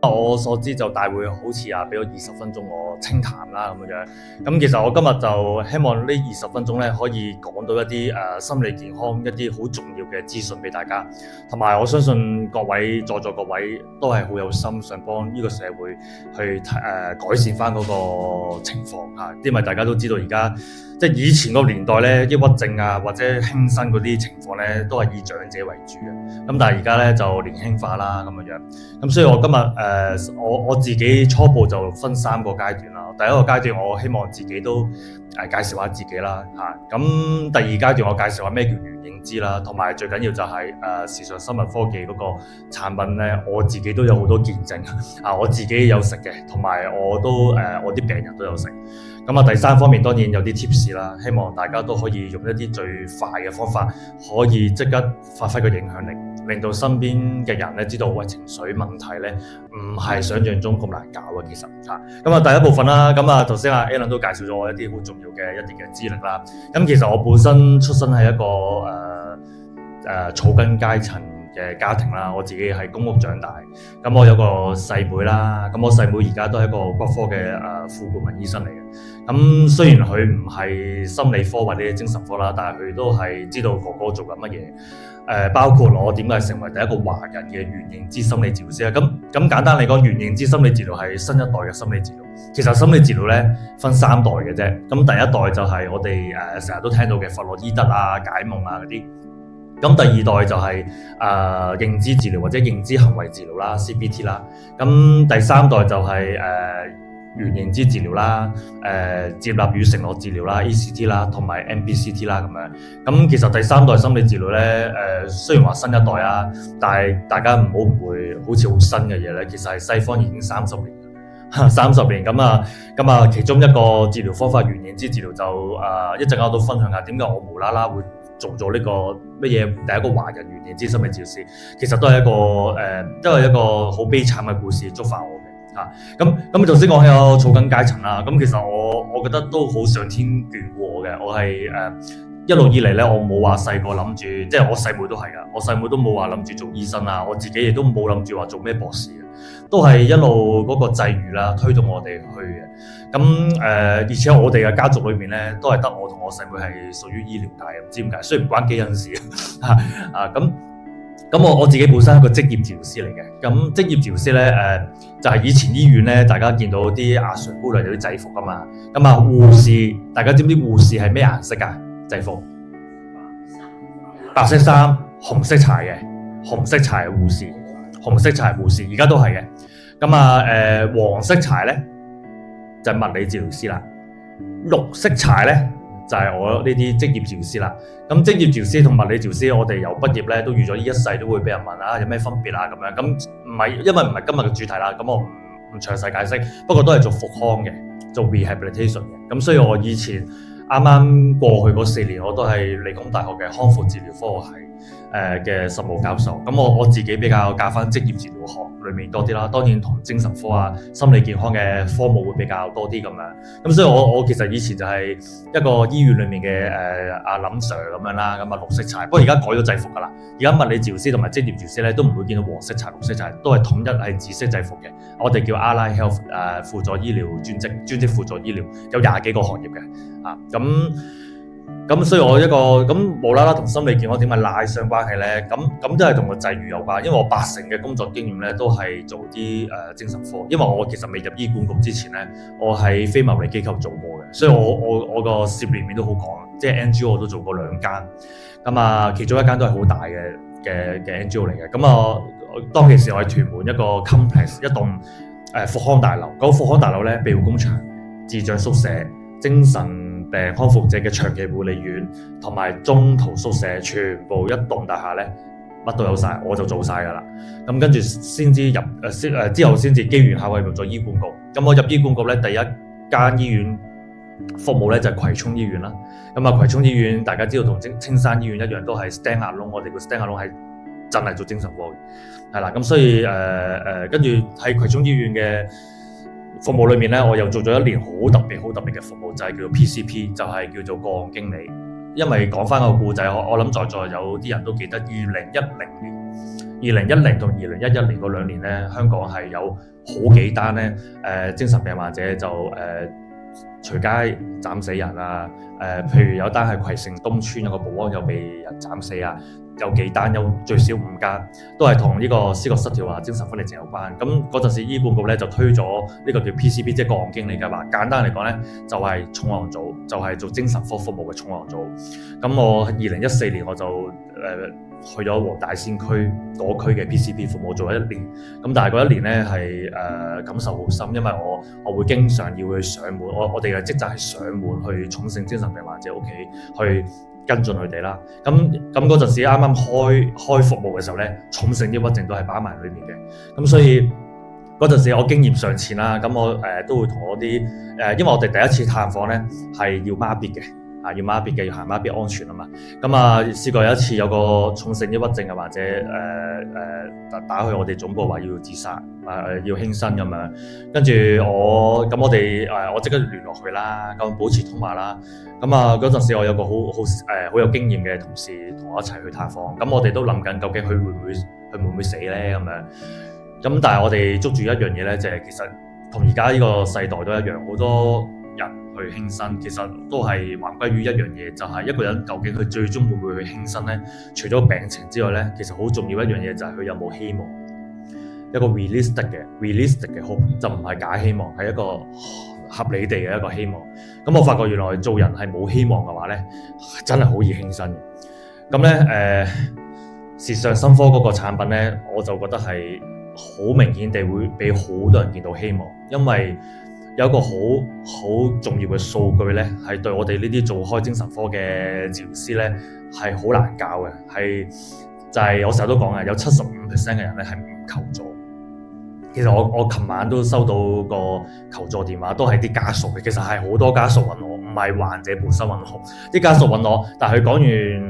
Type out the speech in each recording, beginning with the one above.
我所知就大會好似俾咗20分鐘我清談啦咁樣。咁其實我今日就希望呢20分鐘咧可以講到一啲心理健康一啲好重要嘅資訊俾大家，同埋我相信各位在座各位都係好有心想幫呢個社會去改善翻嗰個情況嚇，因為大家都知道而家即係以前個年代咧，抑鬱症或者輕生嗰啲情況咧都係以長者為主嘅，咁但係而家咧就年輕化啦咁樣。咁所以我今日我自己初步就分3個階段啦。第一個階段我希望自己都介紹下自己啦嚇。咁第二階段我介紹下咩叫原認知啦，同埋最緊要就係時尚生物科技嗰個產品咧，我自己都有好多見證我自己有食嘅，同埋我啲病人都有食。咁第三方面當然有啲 tips 啦，希望大家都可以用一啲最快嘅方法，可以即刻發揮個影響力，令到身邊嘅人咧知道，喂，情緒問題咧唔係想像中咁難搞嘅，其實嚇。咁第一部分啦，咁頭先Alan 都介紹咗我一啲好重要嘅一啲嘅資歷啦。咁其實我本身出身係一個草根階層嘅家庭啦，我自己喺公屋長大，咁我有個細妹啦，咁我細妹而家都係一個骨科嘅副顧問醫生嚟嘅。咁雖然佢唔係心理科或者精神科啦，但係佢都係知道哥哥做緊乜嘢。包括我點解成為第一個華人嘅原認知心理治療師啊？咁簡單嚟講，原認知心理治療係新一代嘅心理治療。其實心理治療咧分3代嘅啫。咁第一代就係我哋成日都聽到嘅弗洛伊德解夢嗰啲。咁第二代就係認知治療或者認知行為治療啦 CBT 啦。咁第3代就係原認知治療啦、接納與承諾治療啦 ACT 啦，同埋 MBCT 啦咁樣。咁其實第3代心理治療咧，雖然話新一代但係大家唔好誤會，好似好新嘅嘢咧，其實係西方已經30年，30年咁其中一個治療方法原認知治療就一陣間我都分享下點解我無啦啦會做咗呢個乜嘢第一個華人原認知心理治療師，其實都係一個好悲慘嘅故事觸發我嘅。咁頭先講起我草根階層啦，咁其實我覺得都好上天眷顧我嘅，我係一路以嚟咧，我冇話細個諗住，即係我細妹都係噶，我細妹都冇話諗住做醫生我自己亦都冇諗住話做咩博士嘅，都係一路嗰個際遇啦推動我哋去嘅。咁而且我哋嘅家族裏面咧，都係得我同我細妹係屬於醫療界嘅，唔知點解，雖然唔關基因事咁我自己本身係一個職業治療師嚟嘅。咁職業治療師咧就係以前醫院咧，大家見到啲阿 Sir 姑娘有啲制服噶嘛。咁護士，大家知唔知護士係咩顏色㗎？制服白色衫，紅色柴嘅，紅色柴護士，紅色柴護士，而家都係嘅。咁黃色柴咧就係物理治療師啦，綠色柴咧就係我呢啲職業治療師啦。咁職業治療師同物理治療師，我哋由畢業咧都預咗呢一世都會俾人問有咩分別咁樣。咁唔係，因為唔係今日嘅主題啦，咁我唔詳細解釋。不過都係做復康嘅，做 rehabilitation 嘅。咁所以我以前啱啱過去嗰4年，我都係理工大學嘅康復治療科學系嘅實務教授。咁我自己比較教翻職業治療學裏面多啲啦，當然同精神科心理健康嘅科目會比較多啲咁樣。咁所以我其實以前就係一個醫院裏面嘅阿林 Sir 咁樣啦，咁綠色柴。不過而家改咗制服㗎啦，而家物理治療師同埋職業治療師咧都唔會見到黃色柴、綠色柴，都係統一係紫色制服嘅。我哋叫 Allied Health 輔助醫療專職輔助醫療，有20幾個行業嘅咁所以我一個咁無啦啦同心理健康點解拉上關係咧？咁都係同個際遇有關，因為我80%嘅工作經驗咧都係做啲精神科，因為我其實未入醫管局之前咧，我喺非牟利機構做過嘅，所以我個涉獵面都好廣，即係 NGO 我都做過2間，咁其中一間都係好大嘅 NGO 嚟嘅。咁當其時我係屯門一個 complex 一棟復康大樓，嗰個復康大樓咧庇護工場、智障宿舍、精神病康復者嘅長期護理院同埋中途宿舍，全部一棟大廈咧，乜都有晒，我就做晒㗎啦。咁跟住先至之後先至機緣巧合入咗醫管局。咁我入醫管局咧，第一間醫院服務咧就係葵涌醫院啦。咁葵涌醫院大家知道同青山醫院一樣，都係 stand alone，我哋個 stand alone係真係做精神科嘅，係啦。咁所以跟住喺葵涌醫院嘅服務裏面咧，我又做咗1年好特別嘅服務，就係叫做 PCP， 就係叫做個案經理。因為講翻個故仔，我諗在座有啲人都記得2010年2010同2011年嗰2年咧，香港係有好幾單咧精神病患者就隨街斬死人啊！譬如有單係葵盛東村有個保安又被人斬死啊！有幾單，有最少5間，都係同呢個思覺失調啊、精神分裂症有關。咁嗰陣時，醫管局咧就推咗呢個叫 PCP， 即係個案經理計劃。簡單嚟講咧，就係重案組，就係做精神科服務嘅重案組。咁我2014年我就去咗黃大仙區嗰區嘅 PCP 服務做咗1年。咁但係嗰1年咧係感受好深，因為我會經常要去上門，我哋嘅職責係上門去重症精神病患者屋企去跟進佢哋啦。咁嗰陣時啱啱開服務嘅時候咧，重症抑鬱症都係擺埋裏面嘅。咁所以嗰陣時我經驗尚淺啦，咁我都會同我啲因為我哋第一次探訪咧係要孖咇嘅。要孖咇嘅，要行孖咇安全啊嘛。咁試過有一次有個重症抑鬱症嘅患者打去我哋總部話要自殺，要輕生咁樣。跟住我即刻聯絡佢啦，咁保持通話啦。咁嗰陣時我有個好有經驗嘅同事同我一齊去探訪。咁我哋都諗緊究竟佢會唔會死咧咁樣。咁但係我哋捉住一樣嘢咧，就係其實同而家呢個世代都一樣，好多人去輕生，其實都係還歸於一樣嘢，就係一個人究竟佢最終會唔會去輕生咧？除咗病情之外咧，其實好重要一樣嘢就係佢有冇希望，一個 realistic 嘅 hope， 就唔係假希望，係一個合理地嘅一個希望。咁我發覺原來做人係冇希望嘅話咧，真係好易輕生嘅。咁咧時尚心科嗰個產品咧，我就覺得係好明顯地會俾好多人見到希望，因為有一個好重要嘅數據咧，係對我哋呢啲做開精神科嘅治療師咧係好難教嘅，就係我成日都講嘅，有75%嘅人咧係唔求助。其實我琴晚都收到個求助電話，都係啲家屬嘅。其實係好多家屬揾我，唔係患者本身揾我。啲家屬揾我，但係佢講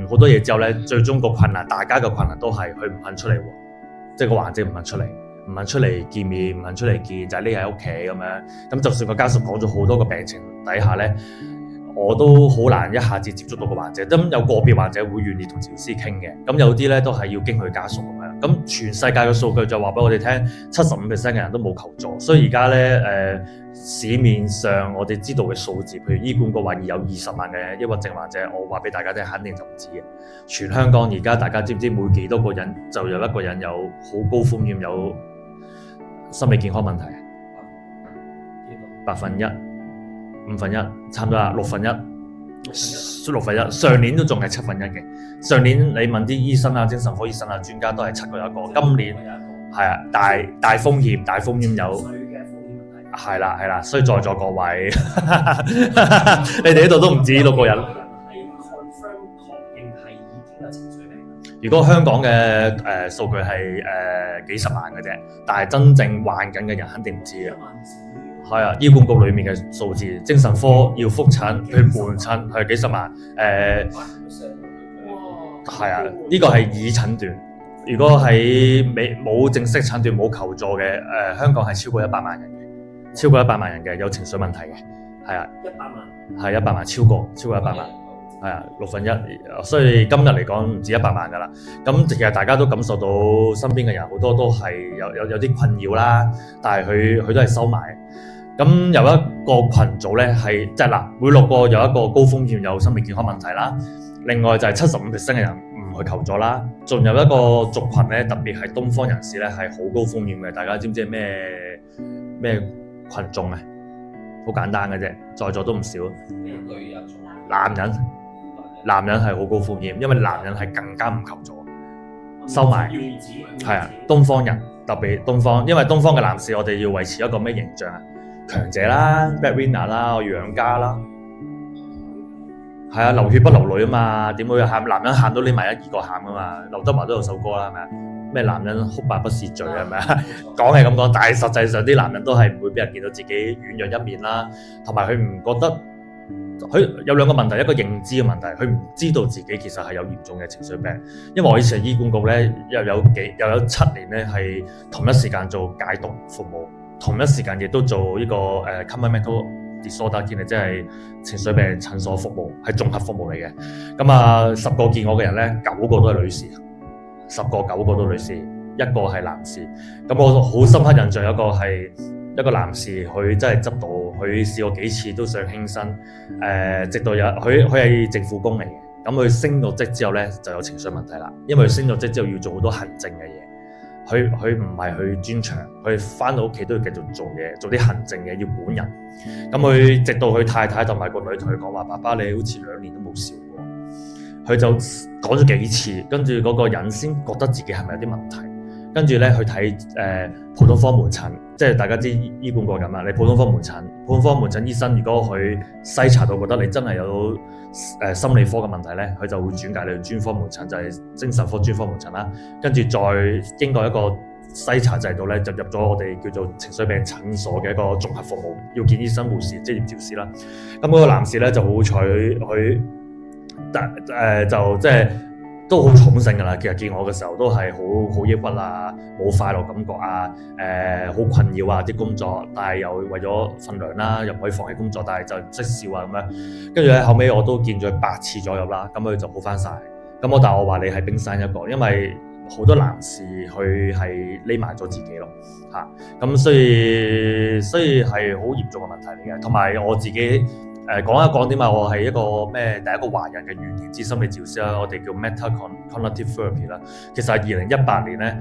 完好多嘢之後咧，最終個困難，大家嘅困難都係佢唔肯出嚟喎，即係個患者唔肯出嚟。唔肯出嚟見面，唔肯出嚟見，就係匿喺屋企咁樣。咁就算個家屬講咗好多個病情底下咧，我都好難一下子接觸到個患者。咁有個別患者會願意同治療師傾嘅，咁有啲咧都係要經佢家屬咁樣。咁全世界嘅數據就話俾我哋聽，75%嘅人都冇求助。所以而家咧市面上我哋知道嘅數字，譬如醫管局話有20萬嘅抑鬱症患者，我話俾大家聽，肯定就唔止嘅。全香港而家大家知唔知每幾多個人就有一個人有好高風險有心理健康問題？1%、1/5，差唔多啦，1/6，上年都仲係1/7嘅。上年你問啲醫生啊、精神科醫生啊、專家都係7個有一個。今年係啊，大風險有，係啦，所以在座各位，你哋呢度都唔止6個人。如果香港嘅數據係幾十萬嘅啫，但係真正患緊嘅人肯定唔知嘅。係啊，醫管局裡面嘅數字，精神科要覆診去門診係幾十萬。係啊，呢個係已診斷。如果係冇正式診斷冇求助嘅，香港係超過100萬人嘅，超過100萬人嘅有情緒問題嘅。係啊，100萬係100萬，超過100萬。係啊，1/6，所以今日嚟講唔止100萬㗎啦。咁其實大家都感受到身邊嘅人好多都係有啲困擾啦，但係佢都係收埋。咁有一個群組咧係即係嗱，每6個有一個高風險有心理健康問題啦。另外就係75%嘅人唔去求助啦。仲有一個族群咧，特別係東方人士咧係好高風險嘅。大家知唔知係咩群眾啊？好簡單嘅啫，在座都唔少。男人係好高風險，因為男人係更加唔求助，收埋。係啊，東方人特別東方，因為東方嘅男士我哋要維持一個咩形象啊？強者啦 ，breadwinner 啦，我養家啦。係啊，流血不流淚啊嘛，點會喊？男人喊到匿埋1、2個喊啊嘛。劉德華都有首歌啦，係咪啊？咩男人哭白不是罪係咪啊？講係咁講，但係實際上啲男人都係唔會俾人見到自己軟弱一面啦，同埋佢唔覺得。佢有2個問題，一個認知嘅問題，佢唔知道自己其實係有嚴重嘅情緒病。因為我以前喺醫管局咧，又有7年咧係同一時間做解毒服務，同一時間亦都做呢個common mental disorder clinic，即係情緒病診所服務，係綜合服務嚟嘅。咁10個見我嘅人咧，9個都係女士，10個9個都女士。一個係男士。咁我好深刻印象有一個男士，佢真係執到，佢試過幾次都想輕生，直到佢係政府工嚟嘅，咁佢升咗職之後咧就有情緒問題啦，因為佢升咗職之後要做好多行政嘅嘢，佢唔係去專長，佢返到屋企都要繼續做嘢，做啲行政嘅，要管人。咁佢直到佢太太同埋個女同佢講話，爸爸你好似2年都冇笑過，佢就講咗幾次，跟住嗰個人先覺得自己係咪有啲問題。跟住咧去睇普通科門診，即係大家知醫管局咁啦。你普通科門診醫生如果佢篩查到覺得你真係有心理科嘅問題咧，佢就會轉介你去專科門診，就係精神科專科門診啦。跟住再經過一個篩查制度咧，就入咗我哋叫做情緒病診所嘅一個綜合服務，要見醫生、護士、職業治療師啦。咁嗰個男士咧就好彩，佢就即係。都好重性㗎啦，其實見我嘅時候都係好抑鬱啊，冇快樂感覺啊，好困擾啊啲工作，但係又為咗份糧啦，又唔可以放棄工作，但係就唔識笑啊咁樣。跟住咧後尾我都見咗佢8次左右啦，咁佢就好返晒。咁但係我話你係冰山一角，因為好多男士佢係匿埋咗自己咯嚇，咁所以係好嚴重嘅問題嚟嘅。同埋我自己。講一講點啊！我係一個第一個華人嘅語言之心理治療師啦，我哋叫 Meta Cognitive Therapy 啦。其實係2018年咧，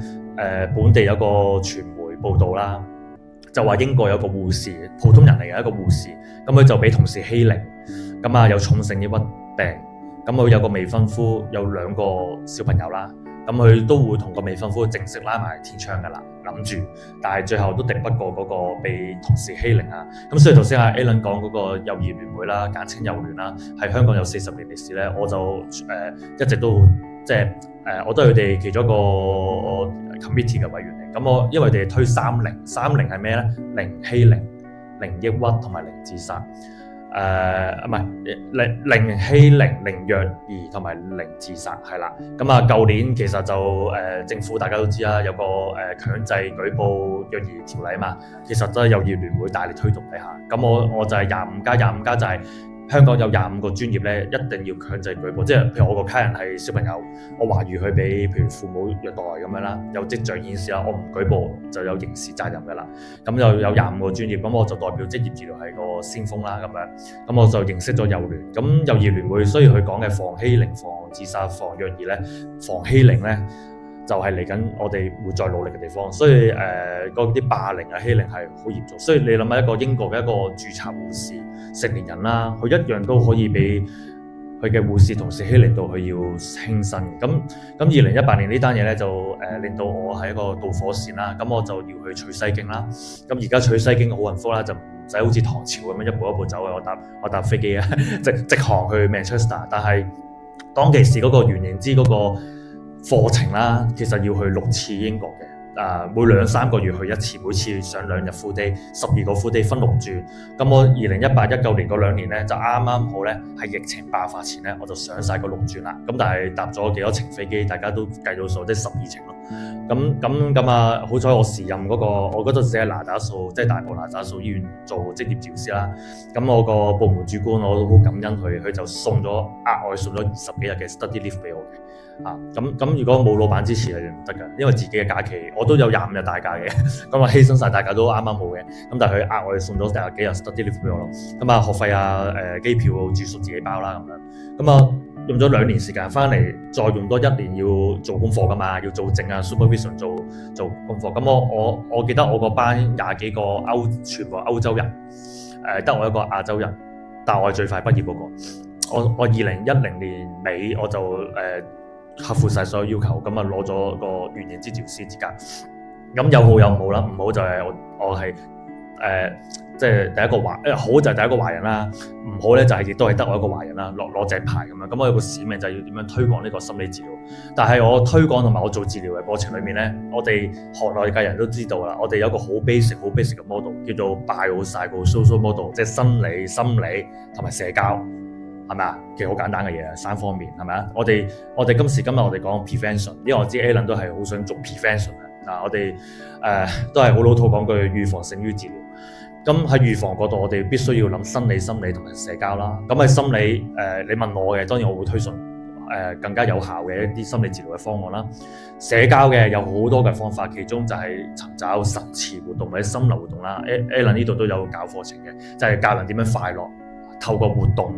本地有個傳媒報道啦，就話英國有個護士，普通人嚟嘅一個護士，咁佢就俾同事欺凌，咁啊有重性抑鬱病，咁佢有個未婚夫，有2個小朋友啦。咁佢都會同個未婚夫正式拉埋天窗㗎啦，諗住，但係最後都敵不過嗰個被同事欺凌啊。咁所以頭先阿 Alan 講嗰個幼兒聯會啦，簡稱幼聯啦，係香港有40年歷史咧，我就一直都我都係佢哋其中一個 committee 嘅委員嚟。咁因為佢哋推30係咩咧？零欺凌、零抑鬱同埋零自殺。唔係零欺凌、零虐兒同埋零自殺係啦。咁啊，舊年其實就政府大家都知啦，有個強制舉報虐兒條例嘛。其實都係幼兒聯會大力推動底下。咁我就係25+就係香港有25個專業咧，一定要強制舉報。即係譬如我個家人係小朋友，我懷疑佢俾譬如父母虐待咁樣啦，有跡象顯示啦，我唔舉報就有刑事責任㗎啦。咁就有25個專業，咁我就代表職業治療係個先鋒啦咁樣。咁我就認識咗幼聯。咁幼兒聯會雖然佢講嘅防欺凌、防自殺、防虐兒咧，防欺凌咧就係嚟緊我哋會再努力嘅地方。所以嗰啲霸凌啊、欺凌係好嚴重。所以你諗下一個英國嘅一個註冊護士，成年人啦，佢一樣都可以俾佢嘅護士同事欺凌到佢要輕生。咁2018年呢單嘢咧就令到我係一個導火線啦。咁我就要去取西經啦。咁而家取西經好幸福啦，就唔使好似唐朝咁樣一步一步走嘅。我搭飛機啊，直航去 Manchester。但係當其時嗰個原認知嗰個課程啦，其實要去6次英國嘅。每2-3個月去一次，每次上2日 full day，12個 full day 分6轉。咁我2018、19年嗰2年咧，就啱啱好咧，係疫情爆發前咧，我就上晒個6轉啦。咁但係搭咗幾多程飛機，大家都計到數，即係12程咯。咁啊，好彩我時任嗰個，我嗰陣時喺那打素，即係大埔那打素醫院做職業治療師啦。咁我個部門主管我都好感恩佢就送咗額外送咗20幾日嘅 study leave 俾我嘅。咁如果冇老闆支持係唔得㗎，因為自己嘅假期我都有25日大假嘅，咁啊犧牲晒大家都啱啱好嘅，咁但係佢額外送咗20幾日 study leave 俾我咯，咁啊學費啊機票住宿自己包啦咁樣，咁啊用咗2年時間翻嚟，再用多1年要做功課㗎嘛，要做證啊 supervision 做功課，咁我記得我個班20幾個全部歐洲人，得我一個亞洲人，但我係最快畢業嗰個，我2010年尾我就合乎晒所有要求，咁啊攞咗個語言治療師資格。咁有好有唔好啦，唔好就係我係即係第一個好就係第一個華人啦，唔好咧就係亦都係得我一個華人啦，攞隻牌咁樣。咁我有個使命就係要點樣推廣呢個心理治療。但係我推廣同埋我做治療嘅過程裏面咧，我哋行內嘅人都知道啦，我哋有一個好 basic 嘅 model 叫做 biopsychosocial model， 即係生理、心理同埋社交。係咪啊？其實好簡單嘅嘢，3方面係咪啊？我哋今時今日我哋講 prevention， 因為我知 Alan 都係好想做 prevention 啊。我哋都係好老土講句預防勝於治療。咁喺預防嗰度，我哋必須要諗生理、心理同埋社交啦。咁喺心理你問我嘅，當然我會推崇更加有效嘅一啲心理治療嘅方案啦。社交嘅有好多嘅方法，其中就係尋找實踐活動或者心流活動啦。Alan 呢度都有教課程嘅，就係教人點樣快樂，透過活動。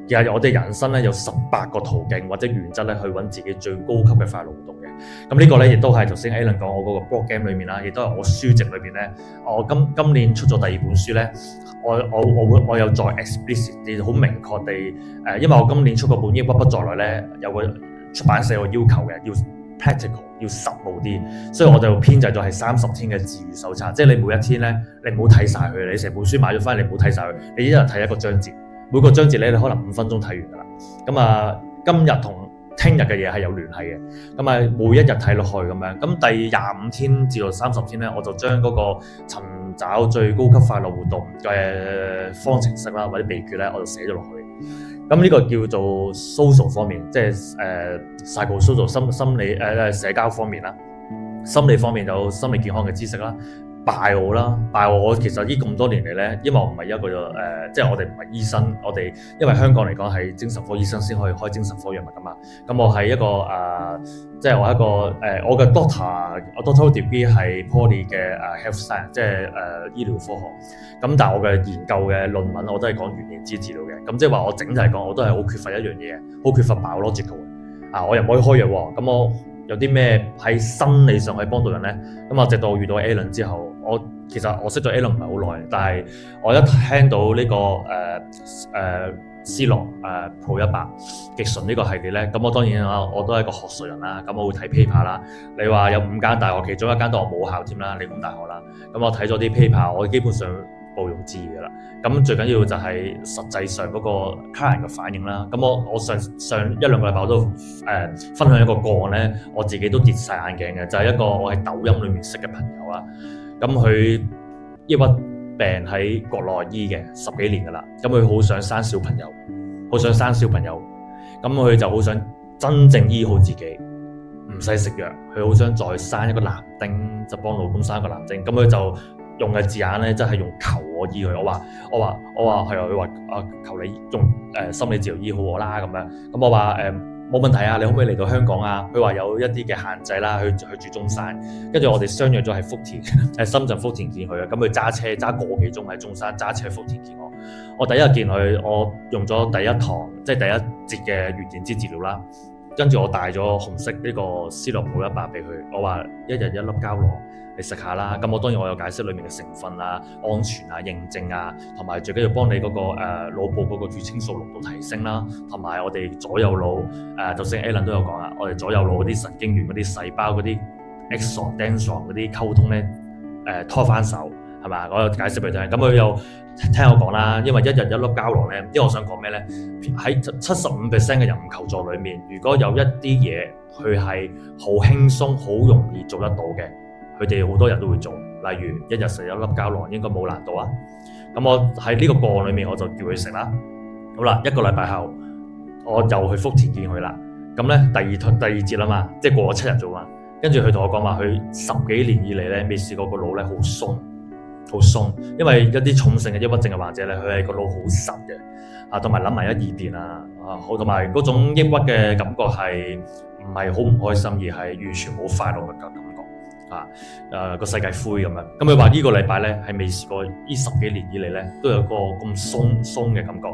其實我哋人生咧有18個途徑或者原則咧去揾自己最高級嘅快樂活動嘅。咁呢個咧亦都係頭先 Alan 講我嗰個 board game 裏面啦，亦都係我書籍裏邊咧，我今年出咗第2本書咧，我有再 explicit 啲好明確地因為我今年出嗰本抑鬱不再來咧，有個出版社有要求嘅，要 practical 要實務啲，所以我就編製咗係30天嘅治癒手冊，即係你每一天咧，你唔好睇晒佢，你成本書買咗翻嚟唔好睇晒佢，你一日睇一個章節。每個章節咧，你可能5分鐘睇完㗎啦。咁啊，今日同聽日嘅嘢係有聯繫嘅。咁啊，每一日睇落去咁樣。咁第25天至到30天咧，我就將嗰個尋找最高級快樂活動嘅方程式啦，或者秘訣咧，我就寫咗落去。咁呢個叫做 social 方面，即係psychosocial 心理社交方面啦。心理方面有心理健康嘅知識啦。bio 啦，bio 我其實呢咁多年嚟咧，因為我唔係一個即係我哋唔係醫生，我哋因為香港嚟講係精神科醫生先可以開精神科藥物噶嘛。咁我係一個即係我一個我嘅 doctor degree 係 Poly 嘅health science， 即係醫療科學。咁但係我嘅研究嘅論文我都係講原認知治療嘅。咁即係話我整體嚟講，我都係好缺乏一樣嘢，好缺乏 biological 嘅。我又唔可以開藥喎。咁我有啲咩喺生理上可以幫到人咧？咁啊，直到我遇到 Alan 之後，其實我識咗 Alan 唔係好耐，但係我一聽到呢個思樂Pro 100極純呢個系列咧，咁我當然我都係一個學術人啦，咁我會睇 paper 啦。你話有5間大學，其中1間都係母校添啦，理工大學啦。咁我睇咗啲 paper，我基本上毋庸置疑㗎啦。咁最緊要就係實際上嗰個客人嘅反應啦。咁我上1-2個禮拜我都分享一個個案咧，我自己都跌晒眼鏡嘅，就係一個我喺抖音裏面識嘅朋友啦。咁佢抑鬱病喺國內醫嘅10幾年㗎啦。咁佢好想生小朋友，咁佢就好想真正醫好自己，唔使食藥。佢好想再生一個男丁，就幫老公生一個男丁。咁佢就用嘅字眼咧，即係用求我醫佢。我話係啊，佢話求你用心理治療醫好我啦咁樣。咁我話冇問題啊，你可唔可以嚟到香港啊？佢話有一啲嘅限制啦，去住中山。跟住我哋相約咗喺福田，喺深圳福田見佢啊。咁佢揸車揸個幾鐘喺中山揸車福田見我。我第一日見佢，我用咗第一堂即係第一節嘅原認知治療啦。跟住我帶咗紅色呢個思樂寶100俾佢，我話1日1粒膠囊。你食下啦，咁我當然我有解釋裡面嘅成分啊、安全啊、認證啊，同埋最緊要幫你嗰個腦部嗰個血清素濃度提升啦，同埋我哋左右腦就算 Alan 都有講啊，我哋左右腦嗰啲神經元嗰啲細胞嗰啲 axon、danson 嗰啲溝通咧拖翻手係咪？我有解釋俾佢聽，咁佢又聽我講啦，因為1日1粒膠囊咧，因為我想講咩咧？喺75% 嘅人物求助裡面，如果有一啲嘢佢係好輕鬆、好容易做得到嘅。佢哋好多人都會做，例如1日食1粒膠囊應該冇難度啊。咁我喺呢個個案裏面，我就叫佢食啦。好啦，1個禮拜後，我又去福田見佢啦。咁咧第二節啦嘛，即係過咗7日做嘛。跟住佢同我講話，佢10幾年以嚟咧未試過個腦咧好鬆，因為一啲重性嘅抑鬱症嘅患者咧，佢係個腦好實嘅，同埋諗埋一二邊啊，同埋嗰種抑鬱嘅感覺係唔係好唔開心，而係完全冇快樂嘅感覺。個世界灰咁樣，咁佢話呢個禮拜咧係未試過，呢10幾年以嚟咧都有個咁鬆嘅感覺。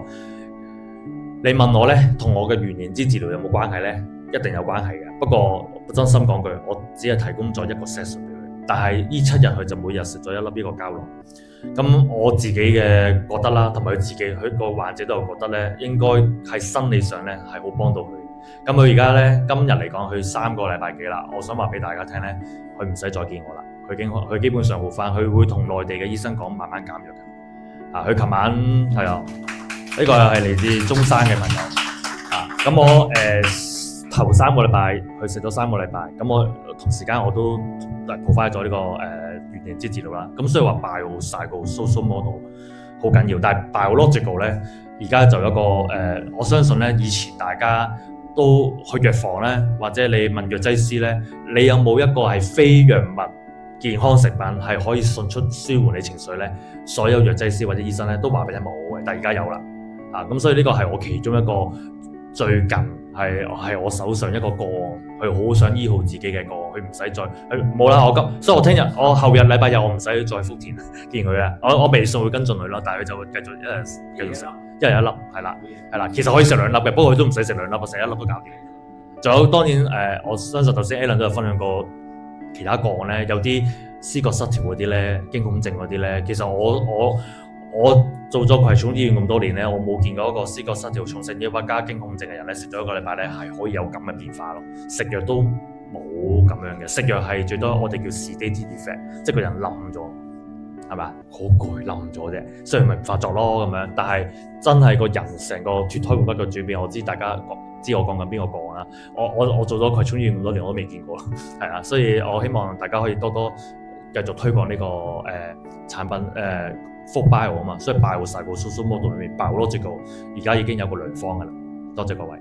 你問我咧，同我嘅原認知治療有冇關係咧？一定有關係嘅。不過真心講句，我只係提供咗1個 session 俾佢，但係呢7日佢就每日食咗1粒呢個膠囊。咁我自己嘅覺得啦，同埋佢自己佢個患者都有覺得咧，應該喺生理上咧係好幫到佢。咁佢而家咧今日嚟講，佢3個禮拜幾啦。我想話俾大家聽咧，佢唔使再見我啦。佢基本上好返，佢會同內地嘅醫生講慢慢減藥嘅。佢琴晚係啊，呢個係嚟自中山嘅朋友。咁我頭3個禮拜佢食咗3個禮拜，咁我同時間我都provide咗呢個原認知治療啦。咁所以話 biopsychosocial model 好緊要，但係 biological 咧而家就有一個我相信咧以前大家都去藥房咧，或者你問藥劑師咧，你有冇一個係非藥物健康食品係可以迅速舒緩你情緒咧？所有藥劑師或者醫生咧都話俾你冇嘅，但係而家有啦。咁所以呢個係我其中一個最近係我手上一個個案，佢好想醫好自己嘅個案，佢唔使再冇啦。所以我後日禮拜日我唔使再福田見佢啦。我微信會跟進佢啦，但係佢就會繼續一日食，一日一粒係啦。其實可以食2粒嘅，不過佢都唔使食2粒，食1粒都搞掂。仲有當然我相信頭先 Alan 都有分享過其他個案咧，有啲思覺失調嗰啲咧，驚恐症嗰啲咧，其實我做咗葵涌醫院咁多年咧，我冇見過一個思覺失調、重性抑鬱加驚恐症嘅人咧，食咗1個禮拜咧係可以有咁嘅變化咯。食藥都冇咁樣嘅，食藥係最多我哋叫 sedative effect， 即係個人冧咗，係咪？好攰冧咗啫，雖然咪唔發作咯咁樣，但係真係個人成個脫胎換骨嘅轉變，我知大家知我講緊邊個個案啦。我做咗葵涌醫院咁多年，我都未見過，係啦，所以我希望大家可以多多繼續推廣呢個產品Folk Bio 啊嘛，所以 Bio-Psycho-Social Model 裏面 Biological 而家已經有個良方噶啦，多謝各位。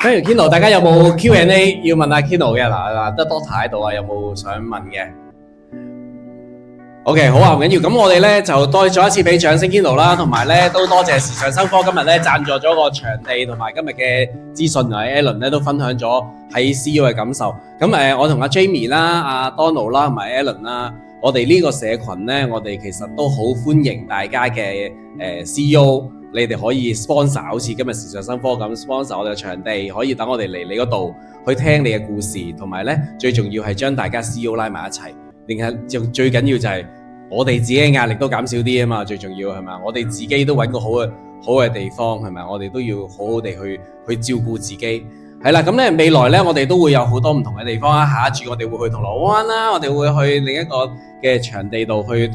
Thank you Kino， 大家有冇 Q&A 要問阿 Kino 嘅？嗱，得 Doctor 喺度啊，有冇想問嘅 ？OK， 好啊，唔緊要。咁我哋咧就再一次俾掌聲 Kino 啦，同埋咧都多謝時尚生科今日咧贊助咗個場地，同埋今日嘅資訊啊 ，Alan 咧都分享咗喺 CEO 嘅感受。咁我同阿 Jamie 啦、阿 Donald 啦同埋 Alan 啦，我哋呢個社群咧，我哋其實都好歡迎大家嘅CEO。你哋可以 sponsor 好似今日時尚生科咁 sponsor 我哋嘅場地，可以等我哋嚟你嗰度去聽你嘅故事，同埋咧最重要係將大家 CEO 拉埋一齊，另係最緊要就係我哋自己嘅壓力都減少啲啊嘛，最重要係咪？我哋自己都揾個好嘅地方係咪？我哋都要好好地去照顧自己。係啦，咁咧未來咧我哋都會有好多唔同嘅地方啦，下一轉我哋會去銅鑼灣啦，我哋會去另一個嘅場地度去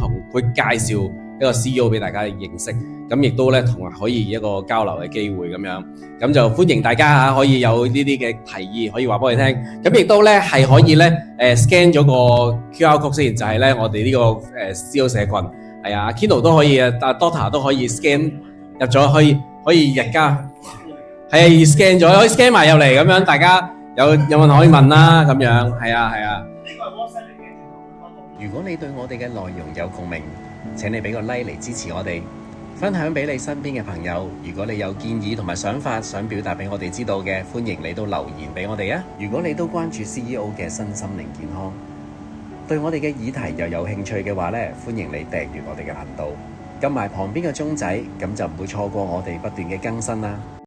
介紹一個 CEO 俾大家認識。咁亦都咧同埋可以一個交流嘅機會咁樣，咁就歡迎大家可以有呢啲嘅提議可以話俾我哋聽，咁亦都咧係可以咧scan 咗個 QR code 先，就係咧我哋呢個CEO 社群，係啊 Kino 都可以啊 Doctor 都可以 scan 入咗，可以日加係 scan 咗，可以 scan 埋入嚟咁樣，大家有問可以問啦咁樣，係啊。如果你對我哋嘅內容有共鳴，請你俾個 like 嚟支持我哋。分享俾你身邊嘅朋友，如果你有建議同埋想法想表達俾我哋知道嘅，歡迎你都留言俾我哋啊！如果你都關注 CEO 嘅身心靈健康，對我哋嘅議題又有興趣嘅話呢，歡迎你訂閱我哋嘅頻道，撳埋旁邊嘅鐘仔，咁就唔會錯過我哋不斷嘅更新啦。